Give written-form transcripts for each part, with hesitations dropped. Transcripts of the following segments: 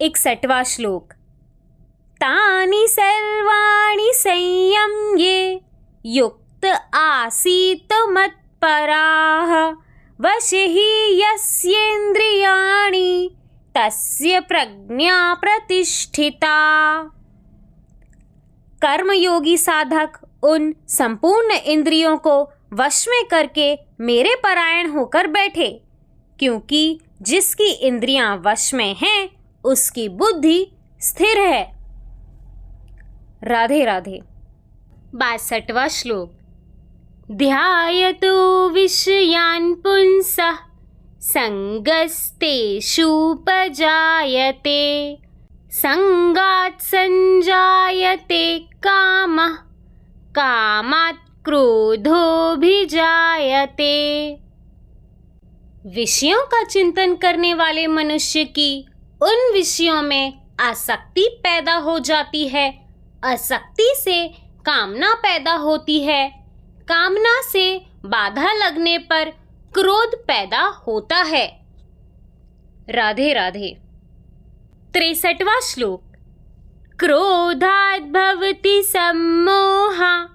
61वां श्लोक। तानि सर्वाणि संयम्य युक्त आसीत मत्पराः वशे हि यस्येन्द्रियाणि तस्य प्रज्ञा प्रतिष्ठिता। कर्मयोगी साधक उन संपूर्ण इंद्रियों को वश में करके मेरे परायण होकर बैठे, क्योंकि जिसकी इंद्रियां वश में हैं उसकी बुद्धि स्थिर है। राधे राधे। 62वां श्लोक। ध्यायतो विषयान् पुंसः संगस्तेषुपजायते संगात् संजायते कामः कामात् क्रोधोऽभिजायते। विषयों का चिंतन करने वाले मनुष्य की उन विषयों में आसक्ति पैदा हो जाती है, आसक्ति से कामना पैदा होती है, कामना से बाधा लगने पर क्रोध पैदा होता है। राधे राधे। 63वां श्लोक। क्रोधात् भवति सम्मोहा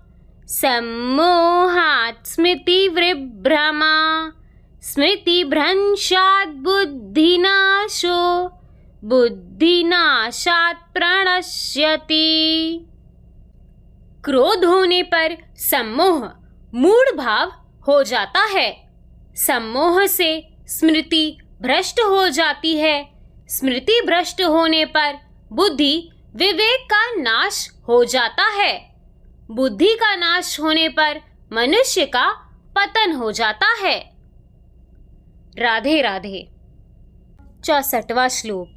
सम्मोहात् स्मृतिविभ्रमा स्मृतिभ्रंशात् बुद्धिनाशो बुद्धिनाशात् प्रणश्यति। क्रोध होने पर सम्मोह मूढ़ भाव हो जाता है, सम्मोह से स्मृति भ्रष्ट हो जाती है, स्मृति भ्रष्ट होने पर बुद्धि विवेक का नाश हो जाता है, बुद्धि का नाश होने पर मनुष्य का पतन हो जाता है। राधे राधे। 64वां श्लोक।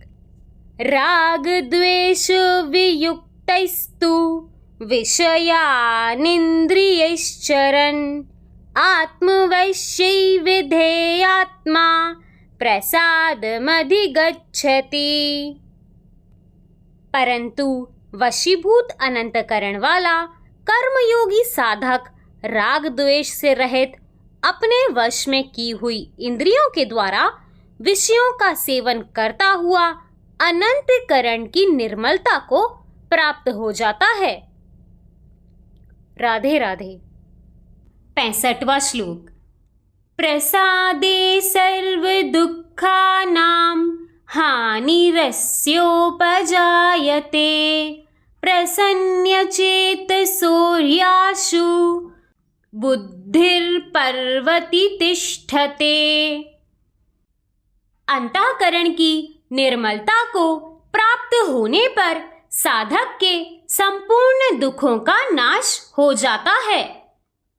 राग द्वेष वियुक्तैस्तु विषयानिन्द्रियैश्चरन् आत्मवश्यै विधेयात्मा प्रसादमधिगच्छति। परंतु वशीभूत अनंतकरण वाला कर्मयोगी साधक राग द्वेष से रहित अपने वश में की हुई इंद्रियों के द्वारा विषयों का सेवन करता हुआ अनंतकरण की निर्मलता को प्राप्त हो जाता है। राधे राधे। 65वां श्लोक। प्रसादे सर्व दुःखानां हानिरस्योपजायते प्रसन्नचेतसोऽर्याशु बुद्धिर्पर्वति तिष्ठते। अंतःकरण की निर्मलता को प्राप्त होने पर साधक के संपूर्ण दुखों का नाश हो जाता है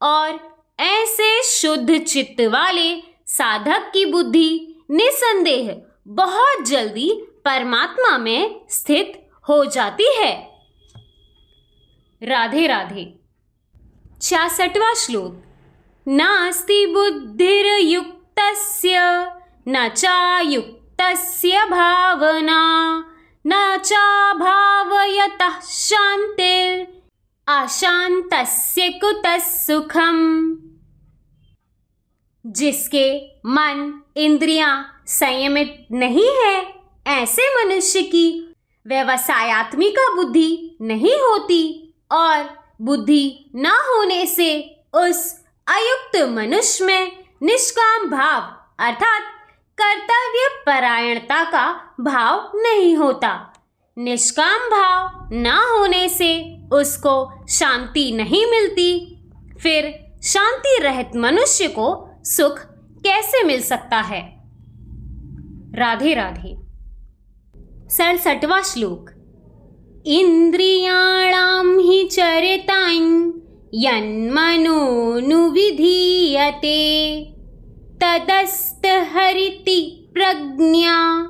और ऐसे शुद्ध चित्त वाले साधक की बुद्धि निसंदेह बहुत जल्दी परमात्मा में स्थित हो जाती है। राधे राधे। 66वां श्लोक। नास्ति बुद्धिर्युक्तस्य न चायुक्तस्य भावना न चाभावयतः शान्तिर् अशान्तस्य कुतः सुखम्। जिसके मन इंद्रियां संयमित नहीं है, ऐसे मनुष्य की व्यवसायत्मिका बुद्धि नहीं होती और बुद्धि न होने से उस अयुक्त मनुष्य में निष्काम भाव अर्थात कर्तव्य परायणता का भाव नहीं होता। निष्काम भाव न होने से उसको शांति नहीं मिलती, फिर शांति रहित मनुष्य को सुख कैसे मिल सकता है। राधे राधे। 67वां श्लोक। इंद्रियाणां हि चरितां यन्मनोनुविधीयते तदस्तहरिति प्रज्ञा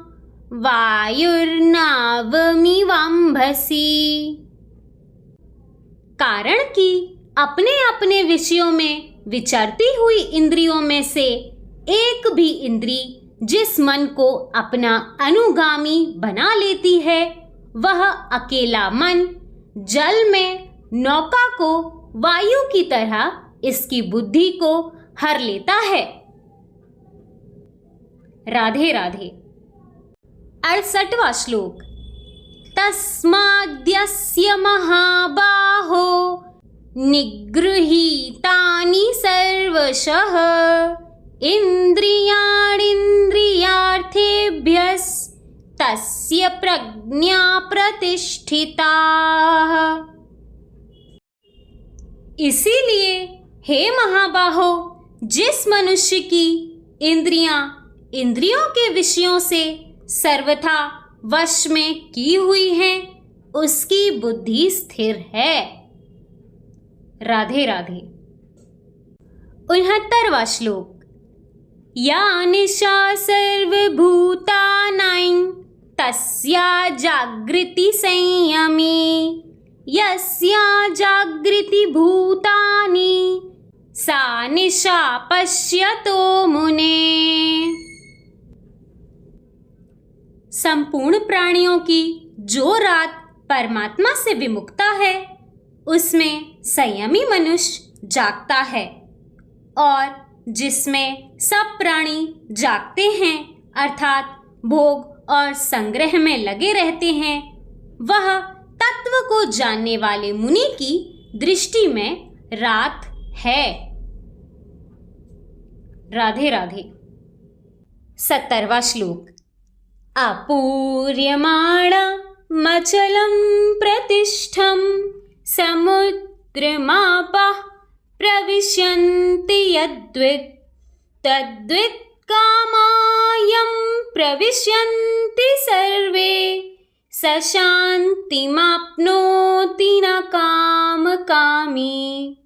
वायुर्नावमिवाम्भसि। कारण कि अपने अपने विषयों में विचरती हुई इंद्रियों में से एक भी इंद्री जिस मन को अपना अनुगामी बना लेती है, वह अकेला मन जल में नौका को वायु की तरह इसकी बुद्धि को हर लेता है। राधे राधे। 68वां श्लोक। तस्माद्यस्य महाबाहो निगृहीतानि सर्वशः इन्द्रियाणीन्द्रियार्थेभ्यस्तस्य प्रज्ञा प्रतिष्ठिता। इसीलिए हे महाबाहो, जिस मनुष्य की इंद्रियां इंद्रियों के विषयों से सर्वथा वश में की हुई हैं, उसकी बुद्धि स्थिर है। राधे राधे। 69वां श्लोक। या निशा सर्वभूतानां तस्या जागृति संयमी यस्या जागृति भूतानि सा निशा पश्यतो मुने। संपूर्ण प्राणियों की जो रात परमात्मा से विमुखता है, उसमें संयमी मनुष्य जागता है, और जिसमें सब प्राणी जागते हैं अर्थात भोग और संग्रह में लगे रहते हैं, वह तत्व को जानने वाले मुनि की दृष्टि में रात है। राधे राधे। 70वां श्लोक। अपूर्यमाणमचलं प्रतिष्ठं समुद्रमापः प्रविशन्ति यद्वित् तद्वित् कामायं प्रविशन्ति सर्वे स शान्तिमाप्नोति न कामकामी।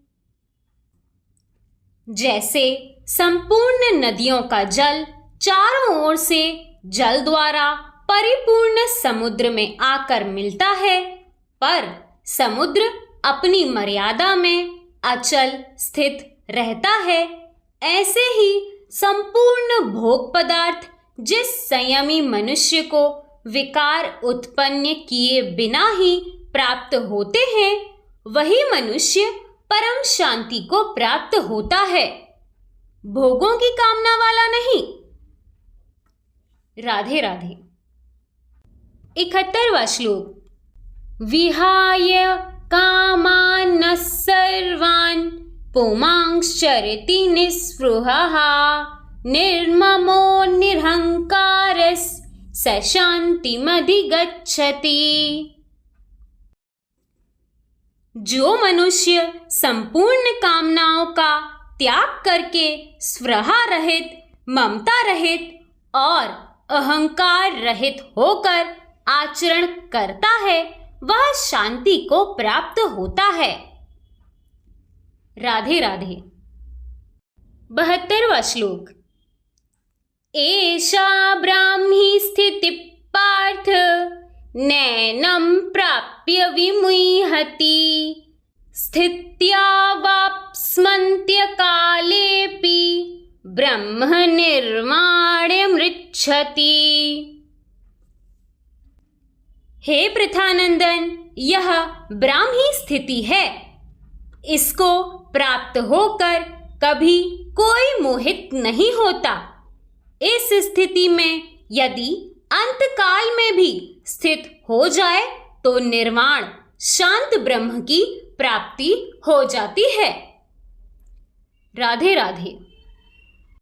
जैसे संपूर्ण नदियों का जल चारों ओर से जल द्वारा परिपूर्ण समुद्र में आकर मिलता है, पर समुद्र अपनी मर्यादा में अचल स्थित रहता है, ऐसे ही संपूर्ण भोग पदार्थ जिस संयमी मनुष्य को विकार उत्पन्न किए बिना ही प्राप्त होते हैं, वही मनुष्य परम शांति को प्राप्त होता है, भोगों की कामना वाला नहीं। राधे राधे। 71वां श्लोक। विहाय कामान् सर्वान् पुमांश्चरति निःस्पृहः निर्ममो निरहंकारः स शान्तिमधिगच्छति। जो मनुष्य संपूर्ण कामनाओं का त्याग करके स्पृहा रहित, ममता रहित और अहंकार रहित होकर आचरण करता है, वह शांति को प्राप्त होता है। राधे राधे। 72वां श्लोक। एषा ब्राह्मी स्थिति पार्थ नैनं प्राप्य विमुह्यति स्थित्यावाप्स्यन्त्यकालेऽपि ब्रह्म निर्वाणमृच्छति। हे पृथानंदन, यह ब्राह्मी स्थिति है। इसको प्राप्त होकर कभी कोई मोहित नहीं होता। इस स्थिति में यदि अंतकाल में भी स्थित हो जाए तो निर्वाण शांत ब्रह्म की प्राप्ति हो जाती है। राधे राधे।